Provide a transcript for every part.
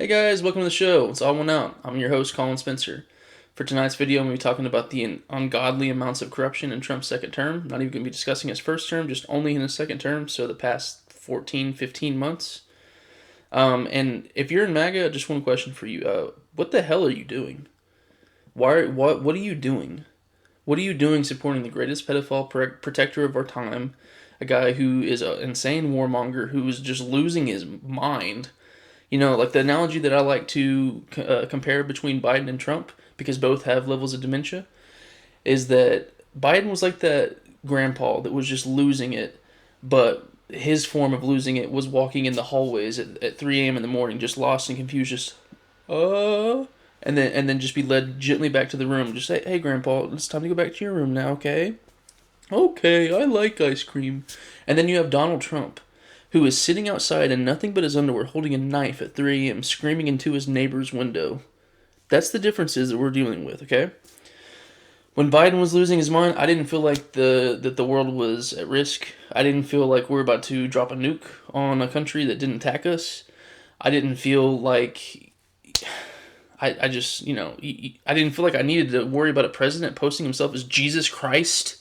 Hey guys, welcome to the show. It's All One Out. I'm your host, Colin Spencer. For tonight's video, I'm going to be talking about the ungodly amounts of corruption in Trump's second term. Not even going to be discussing his first term, just only in his second term, so the past 14, 15 months. And if you're in MAGA, just one question for you. What the hell are you doing? What are you doing? What are you doing supporting the greatest pedophile protector of our time, a guy who is an insane warmonger who is just losing his mind? Like the analogy that I like to compare between Biden and Trump, because both have levels of dementia, is that Biden was like that grandpa that was just losing it, but his form of losing it was walking in the hallways at 3 a.m. in the morning, just lost and confused, just, and then just be led gently back to the room. Just say, hey, grandpa, it's time to go back to your room now, okay? Okay, I like ice cream. And then you have Donald Trump, who is sitting outside in nothing but his underwear holding a knife at 3 a.m., screaming into his neighbor's window. That's the differences that we're dealing with, okay? When Biden was losing his mind, I didn't feel like that the world was at risk. I didn't feel like we're about to drop a nuke on a country that didn't attack us. I didn't feel like I just, I didn't feel like I needed to worry about a president posting himself as Jesus Christ.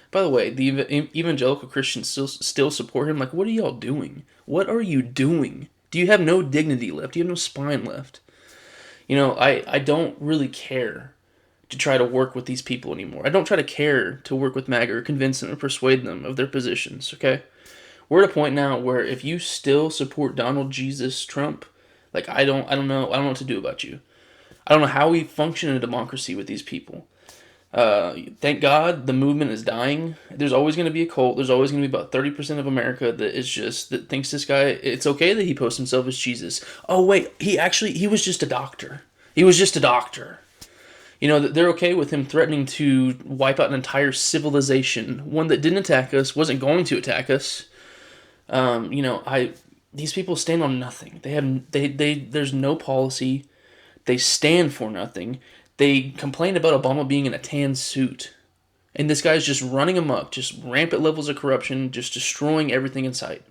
By the way, the evangelical Christians still support him. Like, what are y'all doing? What are you doing? Do you have no dignity left? Do you have no spine left? I don't really care to try to work with these people anymore. I don't try to care to work with MAGA or convince them or persuade them of their positions, okay? We're at a point now where if you still support Donald Jesus Trump, like I don't know what to do about you. I don't know how we function in a democracy with these people. Thank God the movement is dying. There's always going to be a cult. There's always going to be about 30% of America that thinks this guy, it's okay that he posts himself as Jesus. Oh, wait, he was just a doctor. He was just a doctor. They're okay with him threatening to wipe out an entire civilization, one that didn't attack us, wasn't going to attack us. These people stand on nothing. There's no policy. They stand for nothing. They complain about Obama being in a tan suit. And this guy's just running amok, just rampant levels of corruption, just destroying everything in sight.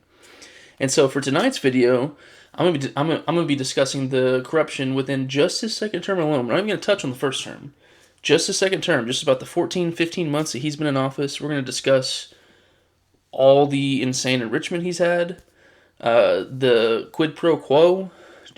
And so for tonight's video, I'm gonna be discussing the corruption within just his second term alone. We're not even going to touch on the first term. Just his second term, just about the 14, 15 months that he's been in office. We're going to discuss all the insane enrichment he's had, the quid pro quo,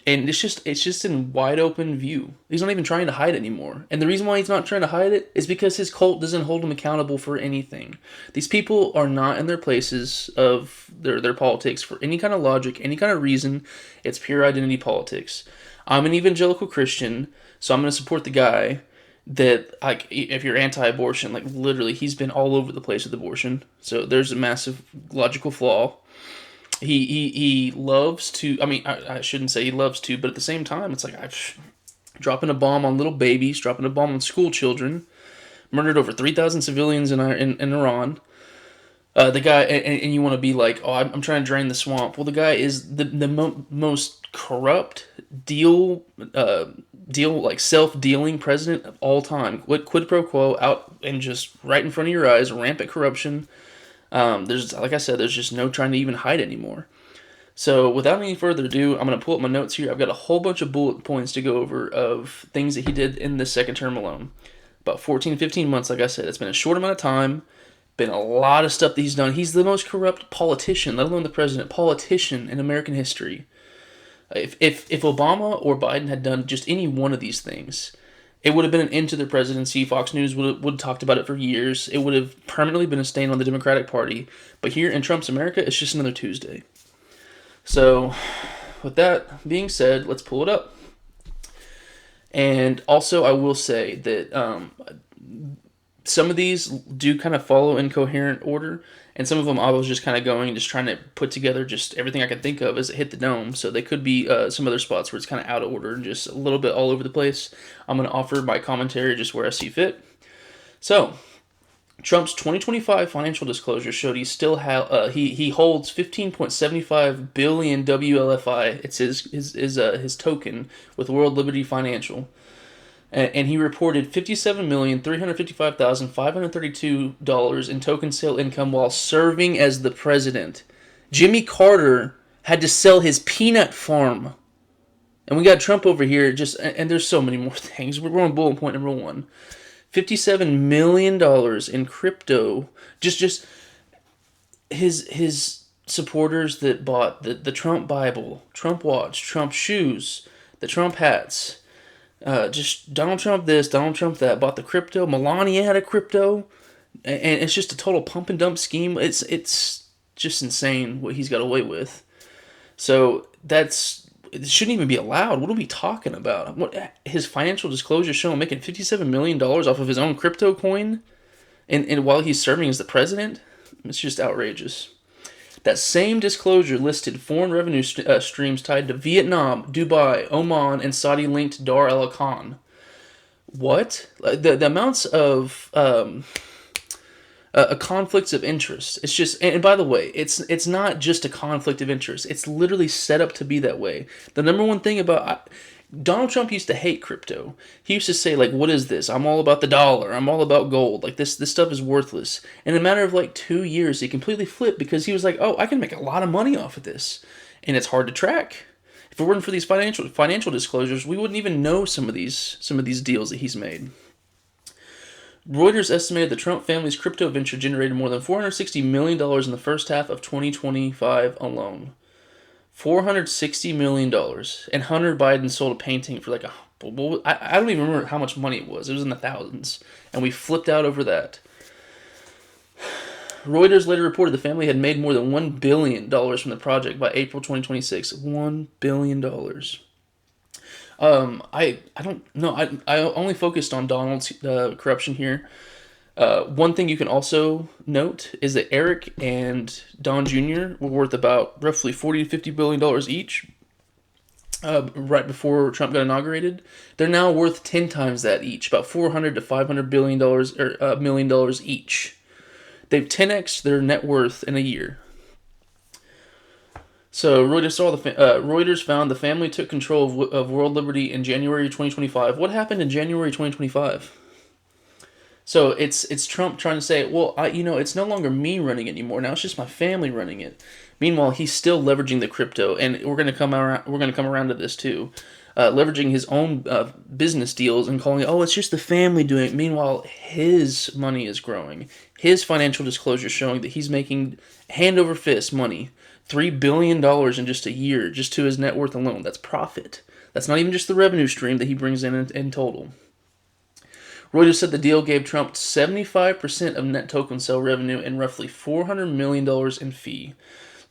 and it's just in wide open view. He's not even trying to hide it anymore. And the reason why he's not trying to hide it is because his cult doesn't hold him accountable for anything. These people are not in their places of their politics for any kind of logic, any kind of reason. It's pure identity politics. I'm an evangelical Christian, so I'm going to support the guy that, like, if you're anti-abortion, like, literally, he's been all over the place with abortion. So there's a massive logical flaw. He loves to. I mean, I shouldn't say he loves to, but at the same time, it's like dropping a bomb on little babies, dropping a bomb on school children, murdered over 3,000 civilians in Iran. The guy, and you want to be like, oh, I'm trying to drain the swamp. Well, the guy is the most corrupt deal like self-dealing president of all time. Quid pro quo out and just right in front of your eyes, rampant corruption. There's, like I said, there's just no trying to even hide anymore. So without any further ado, I'm going to pull up my notes here. I've got a whole bunch of bullet points to go over of things that he did in this second term alone. About 14, 15 months, like I said. It's been a short amount of time. Been a lot of stuff that he's done. He's the most corrupt politician, let alone the president, politician in American history. If Obama or Biden had done just any one of these things, it would have been an end to their presidency. Fox News would have talked about it for years. It would have permanently been a stain on the Democratic Party. But here in Trump's America, it's just another Tuesday. So, with that being said, let's pull it up. And also, I will say that some of these do kind of follow in coherent order, and some of them I was just kind of going, just trying to put together just everything I could think of as it hit the dome. So they could be some other spots where it's kind of out of order and just a little bit all over the place. I'm going to offer my commentary just where I see fit. So, Trump's 2025 financial disclosure showed he still he holds 15.75 billion WLFI. It's his token with World Liberty Financial. And he reported $57,355,532 in token sale income while serving as the president. Jimmy Carter had to sell his peanut farm And we got Trump over here, and there's so many more things. We're on bullet point number 1. $57 million in crypto. Just his supporters that bought the Trump Bible, Trump watch, Trump shoes, the Trump hats. Just Donald Trump this, Donald Trump that. Bought the crypto. Melania had a crypto, and it's just a total pump and dump scheme. It's just insane what he's got away with. So it shouldn't even be allowed. What are we talking about? What his financial disclosures show him making $57 million off of his own crypto coin, and while he's serving as the president, it's just outrageous. That same disclosure listed foreign revenue streams tied to Vietnam, Dubai, Oman, and Saudi-linked Dar el Khan. What? The amounts of conflicts of interest. It's just, and by the way, it's not just a conflict of interest. It's literally set up to be that way. The number one thing about Donald Trump used to hate crypto. He used to say, like, what is this? I'm all about the dollar. I'm all about gold. Like, this stuff is worthless. In a matter of, like, 2 years, he completely flipped because he was like, oh, I can make a lot of money off of this. And it's hard to track. If it weren't for these financial disclosures, we wouldn't even know some of these deals that he's made. Reuters estimated the Trump family's crypto venture generated more than $460 million in the first half of 2025 alone. $460 million. And Hunter Biden sold a painting for I don't even remember how much money it was. It was in the thousands. And we flipped out over that. Reuters later reported the family had made more than $1 billion from the project by April 2026. $1 billion. I don't know. I only focused on Donald's corruption here. One thing you can also note is that Eric and Don Jr. were worth about roughly $40 to $50 billion each. Right before Trump got inaugurated, they're now worth 10 times that each, about $400 to $500 billion or million dollars each. They've 10x'd their net worth in a year. So Reuters found the family took control of World Liberty in January 2025. What happened in January 2025? So it's Trump trying to say, well, it's no longer me running it anymore. Now it's just my family running it. Meanwhile, he's still leveraging the crypto, and we're gonna come around to this too. Leveraging his own business deals and calling it, oh, it's just the family doing it. Meanwhile, his money is growing. His financial disclosure showing that he's making hand over fist money. $3 billion in just a year, just to his net worth alone. That's profit. That's not even just the revenue stream that he brings in total. Reuters said the deal gave Trump 75% of net token sale revenue and roughly $400 million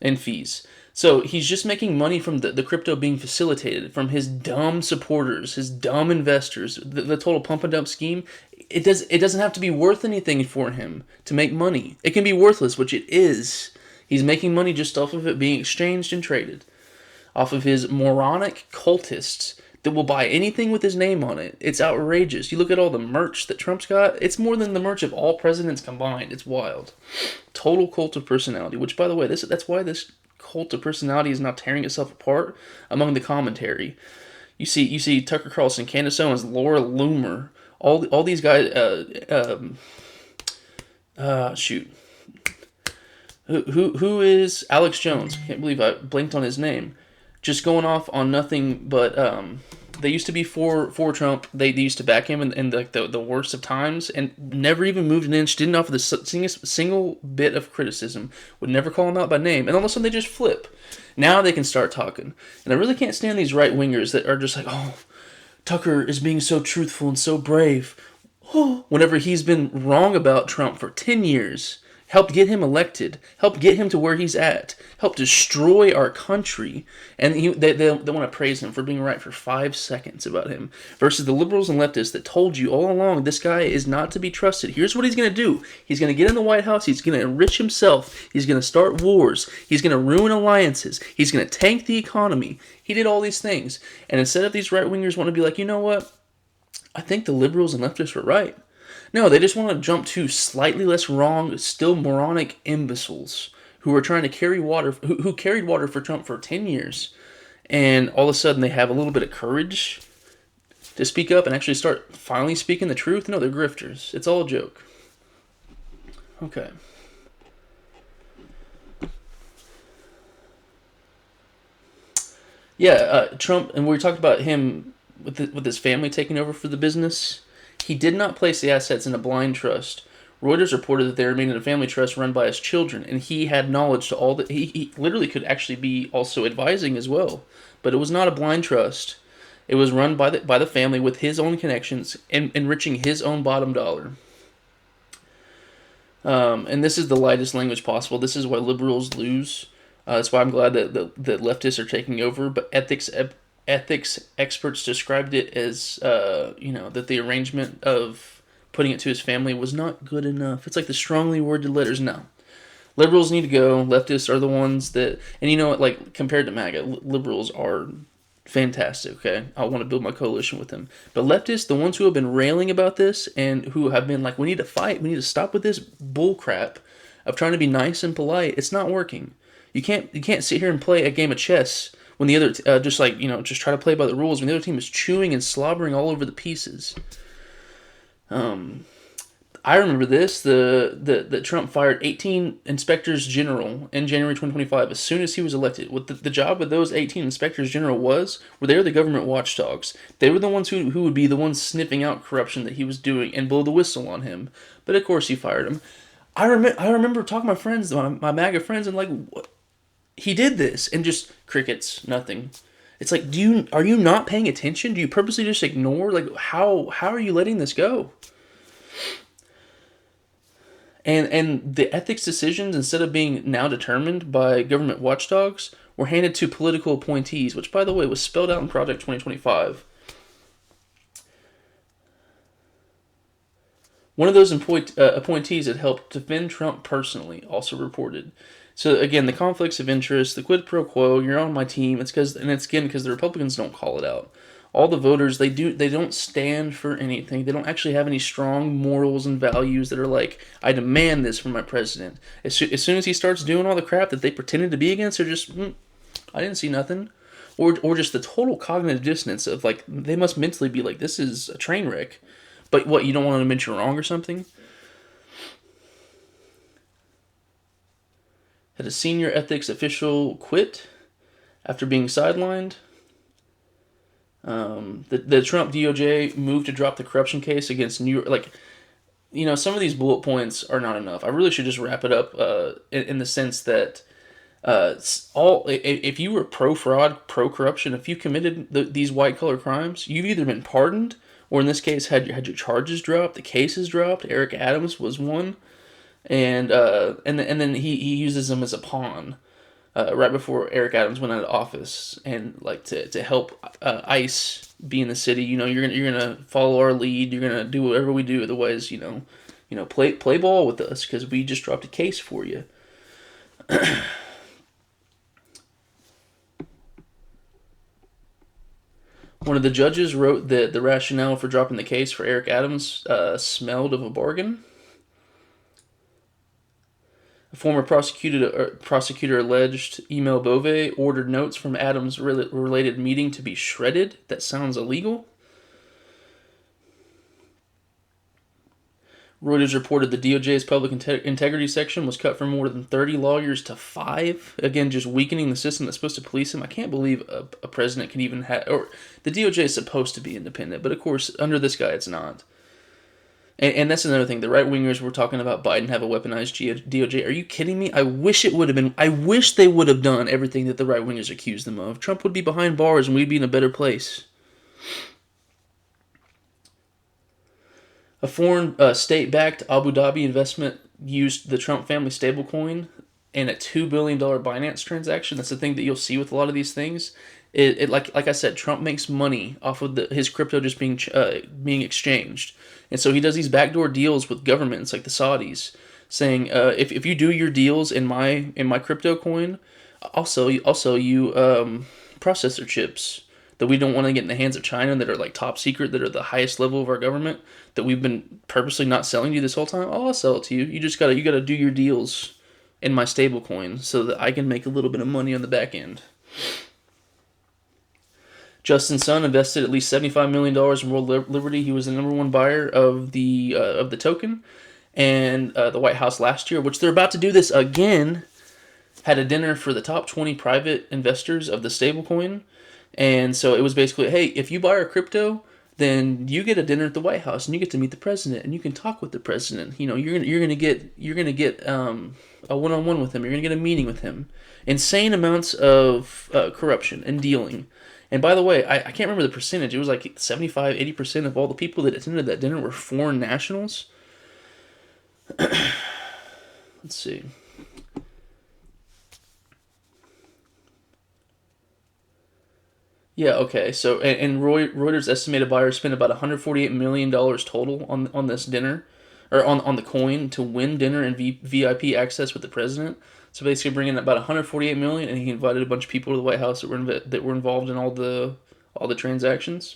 in fees. So he's just making money from the crypto being facilitated, from his dumb supporters, his dumb investors, the total pump and dump scheme. It doesn't have to be worth anything for him to make money. It can be worthless, which it is. He's making money just off of it being exchanged and traded. Off of his moronic cultists that will buy anything with his name on it. It's outrageous. You look at all the merch that Trump's got, it's more than the merch of all presidents combined. It's wild. Total cult of personality, which, by the way, that's why this cult of personality is now tearing itself apart among the commentary. You see Tucker Carlson, Candace Owens, Laura Loomer, all these guys, shoot. Who is Alex Jones? Can't believe I blinked on his name. Just going off on nothing but they used to be for Trump. They used to back him in the worst of times and never even moved an inch. Didn't offer the single bit of criticism. Would never call him out by name. And all of a sudden they just flip. Now they can start talking. And I really can't stand these right wingers that are just like, oh, Tucker is being so truthful and so brave. Oh, whenever he's been wrong about Trump for 10 years. Helped get him elected, helped get him to where he's at, helped destroy our country, and they want to praise him for being right for 5 seconds about him, versus the liberals and leftists that told you all along this guy is not to be trusted. Here's what he's going to do. He's going to get in the White House, he's going to enrich himself, he's going to start wars, he's going to ruin alliances, he's going to tank the economy. He did all these things, and instead of these right-wingers want to be like, you know what, I think the liberals and leftists were right. No, they just want to jump to slightly less wrong, still moronic imbeciles who are trying to carry water, who carried water for Trump for 10 years, and all of a sudden they have a little bit of courage to speak up and actually start finally speaking the truth. No, they're grifters. It's all a joke. Okay. Yeah, Trump, and we talked about him with his family taking over for the business. He did not place the assets in a blind trust. Reuters reported that they remained in a family trust run by his children, and he had knowledge to all that. He literally could actually be also advising as well, but it was not a blind trust. It was run by the family with his own connections and enriching his own bottom dollar. And this is the lightest language possible. This is why liberals lose. That's why I'm glad that leftists are taking over. But ethics experts described it as that the arrangement of putting it to his family was not good enough. It's like the strongly worded letters. No, liberals need to go. Leftists are the ones that, and you know what? Like compared to MAGA, liberals are fantastic. Okay, I want to build my coalition with them. But leftists, the ones who have been railing about this and who have been like, we need to fight, we need to stop with this bull crap of trying to be nice and polite. It's not working. You can't sit here and play a game of chess when the other just try to play by the rules when the other team is chewing and slobbering all over the pieces. I remember this. The Trump fired 18 inspectors general in January 2025 as soon as he was elected. What the job of those 18 inspectors general were they were the government watchdogs. They were the ones who would be the ones sniffing out corruption that he was doing and blow the whistle on him. But of course he fired him. I remember talking to my friends, my MAGA friends, and like, what? He did this and just crickets, nothing. It's like, are you not paying attention? Do you purposely just ignore? Like, how are you letting this go? And the ethics decisions, instead of being now determined by government watchdogs, were handed to political appointees, which, by the way, was spelled out in Project 2025. One of those appointees had helped defend Trump personally, also reported. So again, the conflicts of interest, the quid pro quo, you're on my team. It's because the Republicans don't call it out. All the voters, they don't stand for anything. They don't actually have any strong morals and values that are like, I demand this from my president. As soon as he starts doing all the crap that they pretended to be against, they're just, I didn't see nothing. Or just the total cognitive dissonance of like, they must mentally be like, this is a train wreck. But what, you don't want to admit you're wrong or something? Had a senior ethics official quit after being sidelined. The Trump DOJ moved to drop the corruption case against New York. Like, some of these bullet points are not enough. I really should just wrap it up in the sense that if you were pro fraud, pro corruption, if you committed these white collar crimes, you've either been pardoned or in this case had your charges dropped, the cases dropped. Eric Adams was one, and then he uses them as a pawn. Right before Eric Adams went out of office, and like to help ICE be in the city, you're gonna follow our lead. You're gonna do whatever we do. Otherwise, play ball with us because we just dropped a case for you. One of the judges wrote that the rationale for dropping the case for Eric Adams smelled of a bargain. A former prosecutor alleged Email Bove ordered notes from Adams' related meeting to be shredded. That sounds illegal. Reuters reported the DOJ's public integrity section was cut from more than 30 lawyers to 5. Again, just weakening the system that's supposed to police him. I can't believe a president can even have... Or the DOJ is supposed to be independent, but of course, under this guy, it's not. And that's another thing. The right-wingers were talking about Biden have a weaponized DOJ. Are you kidding me? I wish it would have been... I wish they would have done everything that the right-wingers accused them of. Trump would be behind bars and we'd be in a better place. A foreign state-backed Abu Dhabi investment used the Trump family stablecoin in a $2 billion Binance transaction. That's the thing that you'll see with a lot of these things. Like I said, Trump makes money off of his crypto just being exchanged. And so he does these backdoor deals with governments like the Saudis, saying, if you do your deals in my crypto coin, I'll sell you processor chips that we don't want to get in the hands of China that are like top secret, that are the highest level of our government, that we've been purposely not selling to you this whole time. I'll sell it to you. You gotta do your deals in my stable coin so that I can make a little bit of money on the back end. Justin Sun invested at least $75 million in World Liberty. He was the number one buyer of the token, and the White House last year, which they're about to do this again. had a dinner for the top 20 private investors of the stablecoin. And so it was basically, hey, if you buy our crypto, then you get a dinner at the White House and you get to meet the president and you can talk with the president. You know, you're gonna get a one-on-one with him. You're gonna get a meeting with him. Insane amounts of corruption and dealing. And by the way, I can't remember the percentage. It was like 75, 80% of all the people that attended that dinner were foreign nationals. Let's see. Yeah, okay. So, and Reuters estimated buyers spent about $148 million total on this dinner, or on the coin to win dinner and VIP access with the president. So basically, bringing in about 148 million, and he invited a bunch of people to the White House that were involved in all the transactions.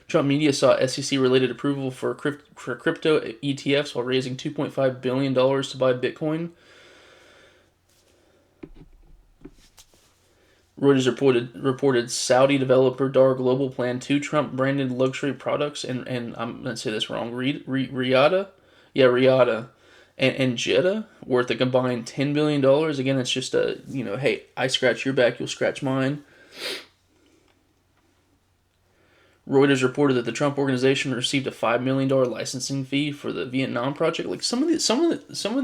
Trump media saw SEC related approval for crypto ETFs while raising $2.5 billion to buy Bitcoin. Reuters reported Saudi developer Dar Global planned two Trump-branded luxury products and I'm going to say this wrong, Riyadh? Yeah, Riyadh. And Jeddah, worth a combined $10 billion. Again, it's just hey, I scratch your back, you'll scratch mine. Reuters reported that the Trump organization received a $5 million licensing fee for the Vietnam project. Like some of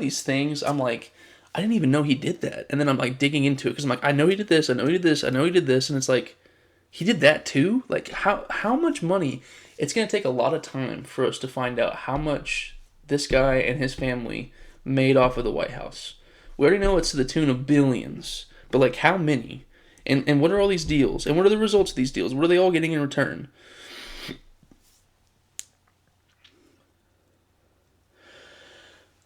these things, I'm like, I didn't even know he did that. And then I'm like digging into it because I'm like, I know he did this, I know he did this, I know he did this, and it's like, he did that too. Like how much money? It's gonna take a lot of time for us to find out how much this guy and his family made off of the White House. We already know it's to the tune of billions, but like how many? And what are all these deals? And what are the results of these deals? What are they all getting in return?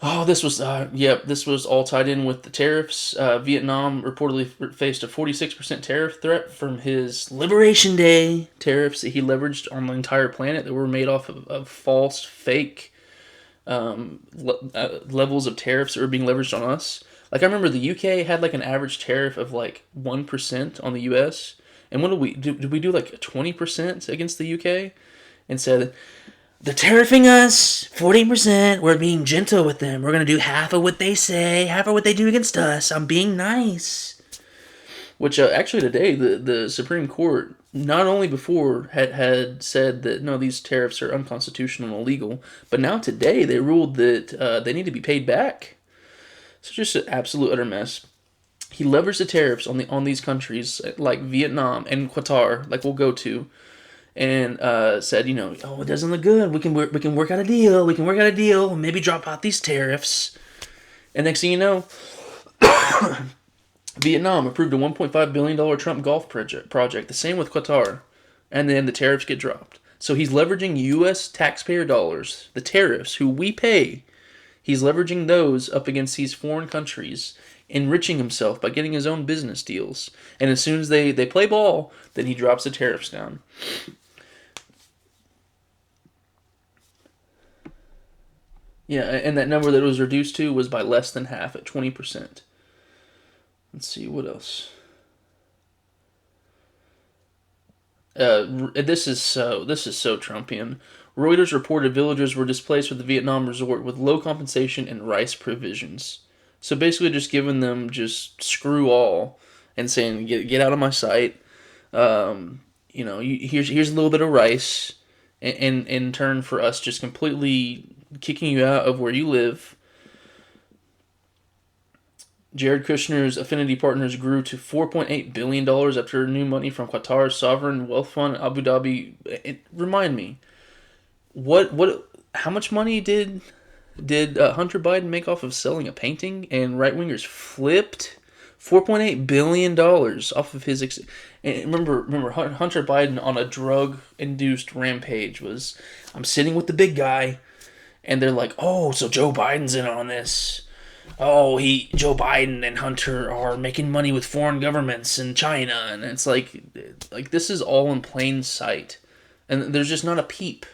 Oh, this was all tied in with the tariffs. Vietnam reportedly faced a 46% tariff threat from his Liberation Day tariffs that he leveraged on the entire planet that were made off of false, fake levels of tariffs that were being leveraged on us. Like, I remember the UK had like an average tariff of like 1% on the US. And what did we do? Did we do like 20% against the UK? And said, they're tariffing us 40%. We're being gentle with them. We're going to do half of what they say, half of what they do against us. I'm being nice. Which actually today, the Supreme Court, not only before had said that no, these tariffs are unconstitutional and illegal, but now today they ruled that they need to be paid back. So just an absolute utter mess. He leveraged the tariffs on these countries like Vietnam and Qatar, like we'll go to, and said, oh, it doesn't look good. We can work out a deal. We can work out a deal. Maybe drop out these tariffs. And next thing you know, Vietnam approved a $1.5 billion Trump golf project. The same with Qatar. And then the tariffs get dropped. So he's leveraging U.S. taxpayer dollars, the tariffs, who we pay. He's leveraging those up against these foreign countries, enriching himself by getting his own business deals. And as soon as they play ball, then he drops the tariffs down. Yeah, and that number that it was reduced to was by less than half at 20%. Let's see, what else? This is so Trumpian. Reuters reported villagers were displaced from the Vietnam resort with low compensation and rice provisions. So basically, just giving them just screw all and saying get out of my sight. Here's a little bit of rice, and in turn for us just completely kicking you out of where you live. Jared Kushner's affinity partners grew to $4.8 billion after new money from Qatar's sovereign wealth fund, Abu Dhabi. Remind me, how much money did Hunter Biden make off of selling a painting? And right wingers flipped $4.8 billion off of his. And remember, Hunter Biden on a drug induced rampage was, I'm sitting with the big guy, and they're like, oh, so Joe Biden's in on this. Oh, Joe Biden and Hunter are making money with foreign governments in China, and it's like this is all in plain sight, and there's just not a peep.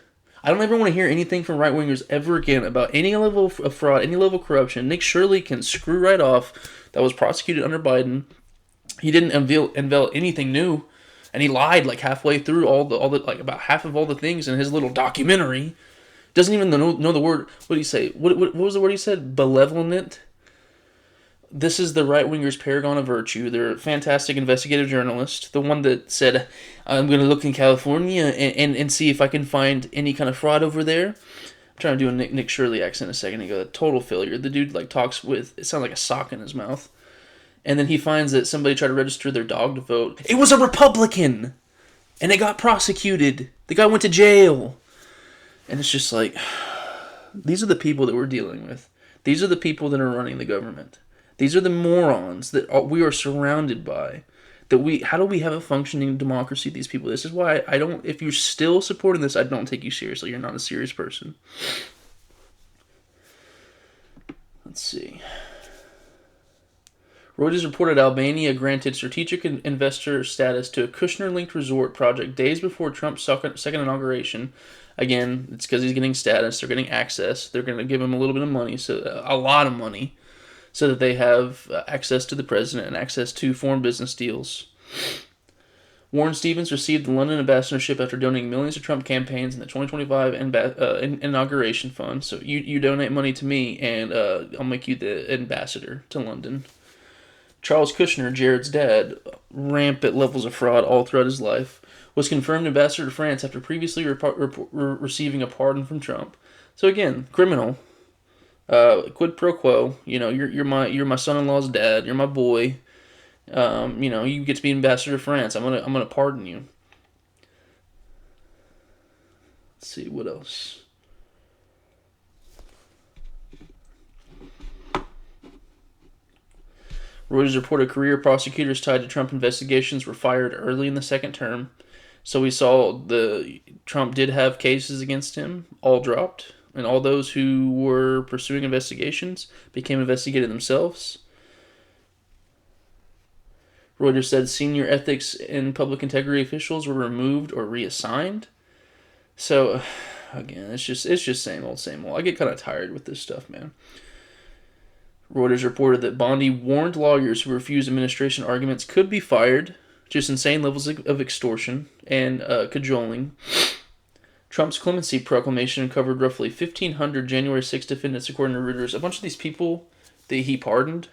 I don't ever want to hear anything from right wingers ever again about any level of fraud, any level of corruption. Nick Shirley can screw right off. That was prosecuted under Biden. He didn't unveil anything new, and he lied like halfway through all the like about half of all the things in his little documentary. Doesn't even know the word. What did he say? What was the word he said? Malevolent. this is the right wingers' paragon of virtue. They're a fantastic investigative journalist. The one that said, I'm going to look in California and see if I can find any kind of fraud over there. I'm trying to do a Nick Shirley accent a second ago. Total failure. The dude like talks with, it sounds like a sock in his mouth. And then he finds that somebody tried to register their dog to vote. It was a Republican! And they got prosecuted. The guy went to jail. And it's just like, these are the people that we're dealing with. These are the people that are running the government. These are the morons that we are surrounded by. How do we have a functioning democracy, these people? This is why I don't, if you're still supporting this, I don't take you seriously. You're not a serious person. Let's see. Reuters reported Albania granted strategic investor status to a Kushner-linked resort project days before Trump's second inauguration. Again, it's because he's getting status. They're getting access. They're going to give him a little bit of money, so a lot of money, so that they have access to the president and access to foreign business deals. Warren Stevens received the London ambassadorship after donating millions to Trump campaigns in the 2025 inauguration fund. So you donate money to me, and I'll make you the ambassador to London. Charles Kushner, Jared's dad, rampant levels of fraud all throughout his life, was confirmed ambassador to France after previously receiving a pardon from Trump. So again, criminal, quid pro quo. You're my son-in-law's dad. You're my boy. You get to be ambassador to France. I'm gonna pardon you. Let's see what else. Reuters reported career prosecutors tied to Trump investigations were fired early in the second term. So we saw Trump did have cases against him, all dropped, and all those who were pursuing investigations became investigated themselves. Reuters said senior ethics and public integrity officials were removed or reassigned. So, again, it's just same old, same old. I get kind of tired with this stuff, man. Reuters reported that Bondi warned lawyers who refused administration arguments could be fired. Just insane levels of extortion and cajoling. Trump's clemency proclamation covered roughly 1,500 January 6 defendants, according to Reuters. A bunch of these people that he pardoned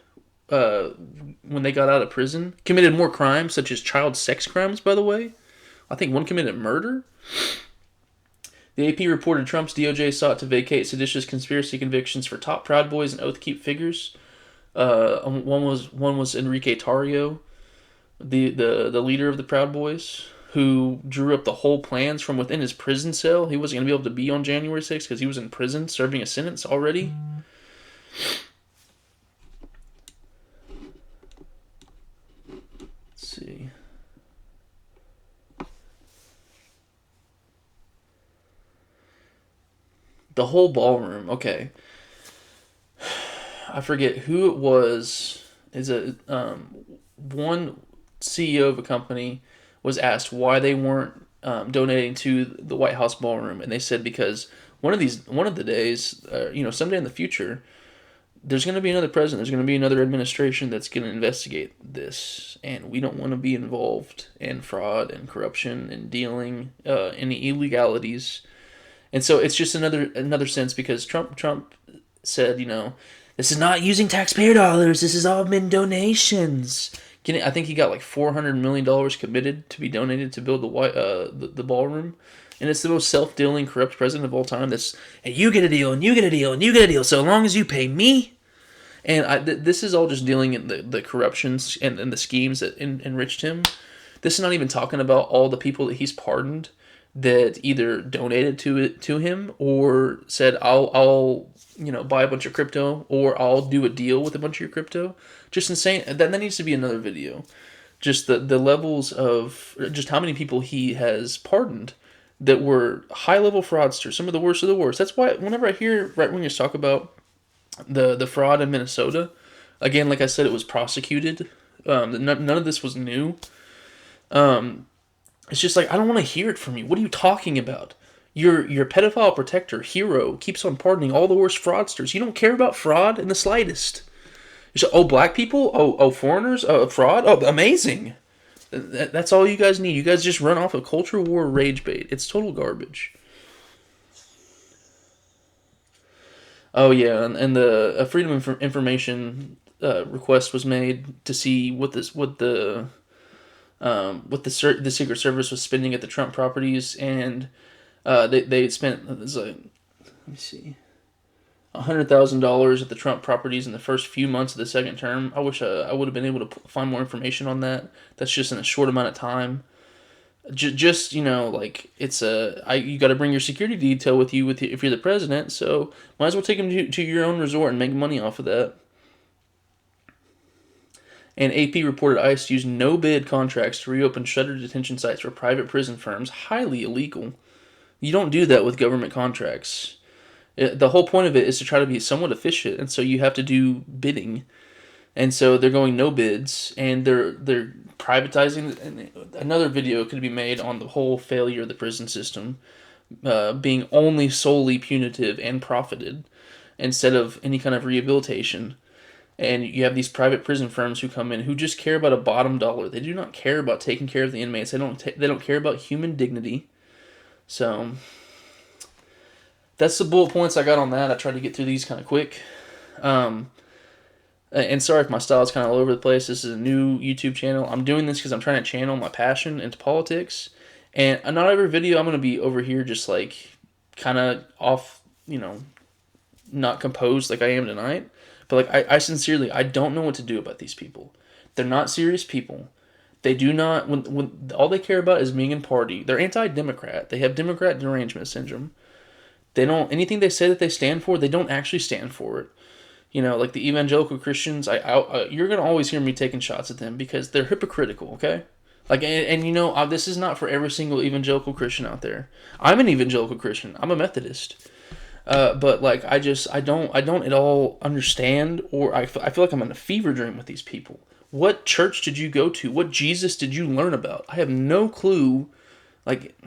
when they got out of prison committed more crimes, such as child sex crimes, by the way. I think one committed murder. The AP reported Trump's DOJ sought to vacate seditious conspiracy convictions for top Proud Boys and Oath Keep figures. One was Enrique Tarrio, the leader of the Proud Boys, who drew up the whole plans from within his prison cell. He wasn't going to be able to be on January 6th because he was in prison serving a sentence already. Let's see. The whole ballroom, okay. I forget who it was. One CEO of a company was asked why they weren't donating to the White House ballroom, and they said because one of the days, someday in the future, there's going to be another president, there's going to be another administration that's going to investigate this, and we don't want to be involved in fraud and corruption and dealing any illegalities. And so it's just another sense because Trump said, this is not using taxpayer dollars. This has all been donations. I think he got like $400 million committed to be donated to build the ballroom. And it's the most self-dealing, corrupt president of all time. And you get a deal, and you get a deal, and you get a deal, so long as you pay me. And this is all just dealing in the corruptions and the schemes that enriched him. This is not even talking about all the people that he's pardoned that either donated to him or said I'll buy a bunch of crypto, or I'll do a deal with a bunch of your crypto. Just insane. That needs to be another video. Just the levels of just how many people he has pardoned that were high level fraudsters, some of the worst of the worst. That's why whenever I hear right wingers talk about the fraud in Minnesota, again, like I said, it was prosecuted. None of this was new. It's just like, I don't want to hear it from you. What are you talking about? Your pedophile protector, Hero, keeps on pardoning all the worst fraudsters. You don't care about fraud in the slightest. You say, black people? Foreigners? Fraud? Amazing. That's all you guys need. You guys just run off a culture war rage bait. It's total garbage. Oh, yeah, and the Freedom of Information request was made to see the Secret Service was spending at the Trump properties, and they spent, it was like, let me see, $100,000 at the Trump properties in the first few months of the second term. I wish I would have been able to find more information on that. That's just in a short amount of time. Just like you got to bring your security detail with you if you're the president. So might as well take them to your own resort and make money off of that. And AP reported ICE used no-bid contracts to reopen shuttered detention sites for private prison firms. Highly illegal. You don't do that with government contracts. The whole point of it is to try to be somewhat efficient, and so you have to do bidding. And so they're going no bids, and they're privatizing. And another video could be made on the whole failure of the prison system, being only solely punitive and profited, instead of any kind of rehabilitation. And you have these private prison firms who come in who just care about a bottom dollar. They do not care about taking care of the inmates. They don't care about human dignity. So that's the bullet points I got on that. I tried to get through these kind of quick. And sorry if my style is kind of all over the place. This is a new YouTube channel. I'm doing this because I'm trying to channel my passion into politics. And not every video I'm going to be over here just like kind of off, not composed like I am tonight. But like I sincerely, I don't know what to do about these people. They're not serious people. They do not, when all they care about is being in party. They're anti-democrat. They have Democrat derangement syndrome. They don't, anything they say that they stand for, they don't actually stand for it. Like the evangelical Christians, you're going to always hear me taking shots at them because they're hypocritical, okay? Like, and this is not for every single evangelical Christian out there. I'm an evangelical Christian. I'm a Methodist. But like, I don't at all understand, or I feel like I'm in a fever dream with these people. What church did you go to? What Jesus did you learn about? I have no clue. Like,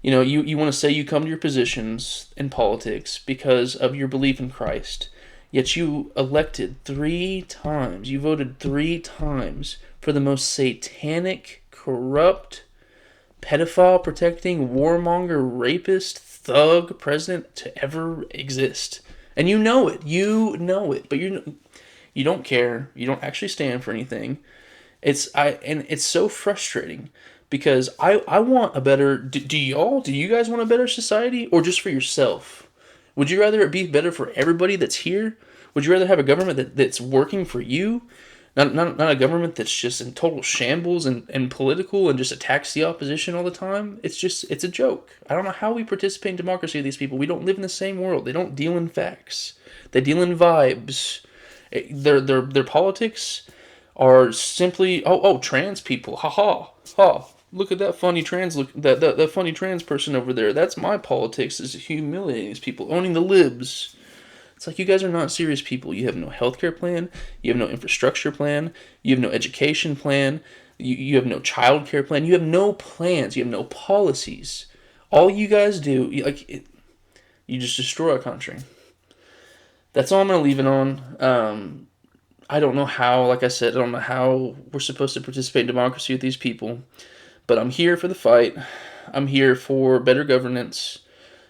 you want to say you come to your positions in politics because of your belief in Christ, yet you elected 3 times. You voted 3 times for the most satanic, corrupt, pedophile protecting, warmonger, rapist, thug president to ever exist. And you know it, but you don't care. You don't actually stand for anything. And it's so frustrating because I want a better, do you guys want a better society, or just for yourself? Would you rather it be better for everybody that's here? Would you rather have a government that's working for you? Not a government that's just in total shambles and political and just attacks the opposition all the time. It's a joke. I don't know how we participate in democracy with these people. We don't live in the same world. They don't deal in facts. They deal in vibes. Their politics are simply trans people. Ha ha ha. Look at that funny that funny trans person over there. That's my politics, is humiliating these people, owning the libs. It's like, you guys are not serious people. You have no healthcare plan. You have no infrastructure plan. You have no education plan. You have no childcare plan. You have no plans. You have no policies. All you guys do, you just destroy our country. That's all I'm going to leave it on. I don't know how, like I said, I don't know how we're supposed to participate in democracy with these people. But I'm here for the fight. I'm here for better governance.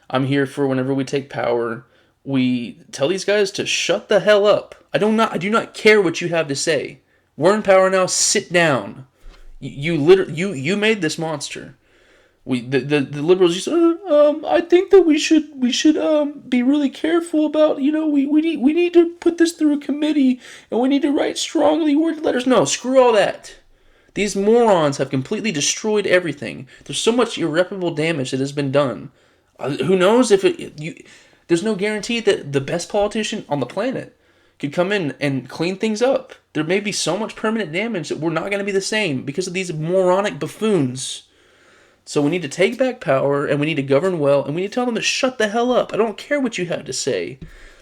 I'm here for whenever we take power, we tell these guys to shut the hell up. I do not care what you have to say. We're in power now. Sit down. You made this monster. The liberals used to, I think that we should be really careful about, we need to put this through a committee, and we need to write strongly worded letters. No, screw all that. These morons have completely destroyed everything. There's so much irreparable damage that has been done. Who knows if there's no guarantee that the best politician on the planet could come in and clean things up. There may be so much permanent damage that we're not going to be the same because of these moronic buffoons. So we need to take back power, and we need to govern well, and we need to tell them to shut the hell up. I don't care what you have to say.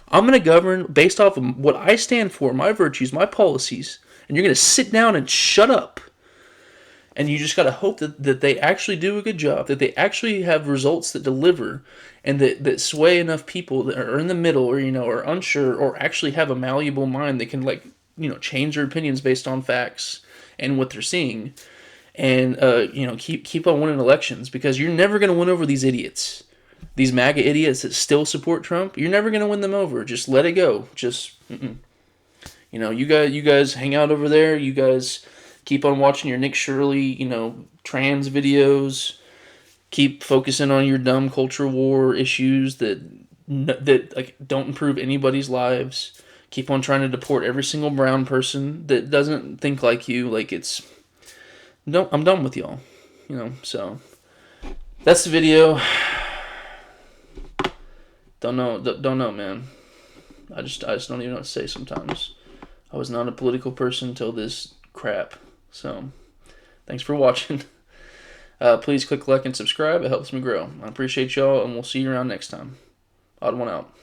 I'm going to govern based off of what I stand for, my virtues, my policies, and you're going to sit down and shut up. And you just got to hope that they actually do a good job, that they actually have results that deliver, and that sway enough people that are in the middle, or are unsure, or actually have a malleable mind that can change their opinions based on facts and what they're seeing, and keep on winning elections, because you're never going to win over these idiots, these MAGA idiots that still support Trump. You're never going to win them over. Just let it go. You guys hang out over there. You guys keep on watching your Nick Shirley, trans videos. Keep focusing on your dumb culture war issues that like don't improve anybody's lives. Keep on trying to deport every single brown person that doesn't think like you. Like it's no, I'm done with y'all. So that's the video. Don't know, man. I just don't even know what to say sometimes. I was not a political person until this crap. So thanks for watching. Please click like and subscribe. It helps me grow. I appreciate y'all, and we'll see you around next time. Odd one out.